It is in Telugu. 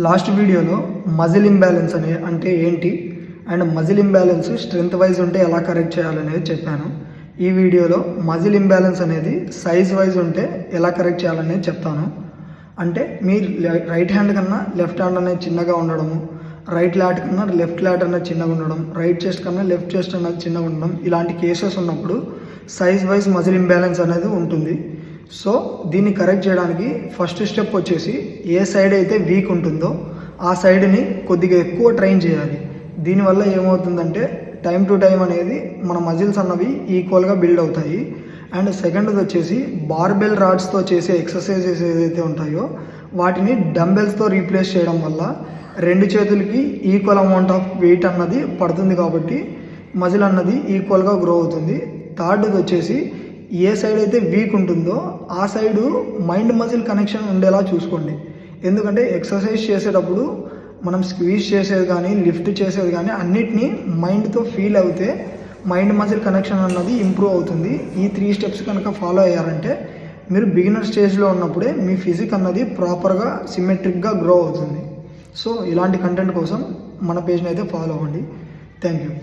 లాస్ట్ వీడియోలో మజిల్ ఇంబ్యాలెన్స్ అంటే ఏంటి and muscle imbalance strength wise ఉంటే ఎలా కరెక్ట్ చేయాలనేది చెప్పాను. ఈ వీడియోలో మజిల్ ఇంబ్యాలెన్స్ అనేది సైజ్ వైజ్ ఉంటే ఎలా కరెక్ట్ చేయాలనేది చెప్తాను. అంటే మీరు రైట్ హ్యాండ్ కన్నా లెఫ్ట్ హ్యాండ్ అనేది చిన్నగా ఉండడము, రైట్ లాట్ కన్నా లెఫ్ట్ లాట్ అనేది చిన్నగా ఉండడం, రైట్ చెస్ట్ కన్నా లెఫ్ట్ చెస్ట్ అనేది చిన్నగా ఉండడం, ఇలాంటి కేసెస్ ఉన్నప్పుడు సైజ్ వైజ్ మజిల్ ఇంబ్యాలెన్స్ అనేది ఉంటుంది. సో దీన్ని కరెక్ట్ చేయడానికి ఫస్ట్ స్టెప్ వచ్చేసి ఏ సైడ్ అయితే వీక్ ఉంటుందో ఆ సైడ్ని కొద్దిగా ఎక్కువ ట్రైన్ చేయాలి. దీనివల్ల ఏమవుతుందంటే టైం టు టైం అనేది మన మజిల్స్ అన్నవి ఈక్వల్గా బిల్డ్ అవుతాయి. అండ్ సెకండ్ది వచ్చేసి బార్బెల్ రాడ్స్తో చేసే ఎక్సర్సైజెస్ ఏదైతే ఉంటాయో వాటిని డంబెల్స్తో రీప్లేస్ చేయడం వల్ల రెండు చేతులకి ఈక్వల్ అమౌంట్ ఆఫ్ వెయిట్ అన్నది పడుతుంది, కాబట్టి మజిల్ అన్నది ఈక్వల్గా గ్రో అవుతుంది. థర్డ్ది వచ్చేసి ఏ సైడ్ అయితే వీక్ ఉంటుందో ఆ సైడు మైండ్ మజిల్ కనెక్షన్ ఉండేలా చూసుకోండి. ఎందుకంటే ఎక్సర్సైజ్ చేసేటప్పుడు మనం స్క్వీజ్ చేసేది కానీ లిఫ్ట్ చేసేది కానీ అన్నిటినీ మైండ్తో ఫీల్ అవుతే మైండ్ మజిల్ కనెక్షన్ అన్నది ఇంప్రూవ్ అవుతుంది. ఈ 3 స్టెప్స్ కనుక ఫాలో అయ్యారంటే మీరు బిగినర్ స్టేజ్లో ఉన్నప్పుడే మీ ఫిజిక్ అన్నది ప్రాపర్గా సిమెట్రిక్గా గ్రో అవుతుంది. సో ఇలాంటి కంటెంట్ కోసం మన పేజ్ని అయితే ఫాలో అవ్వండి. Thank you.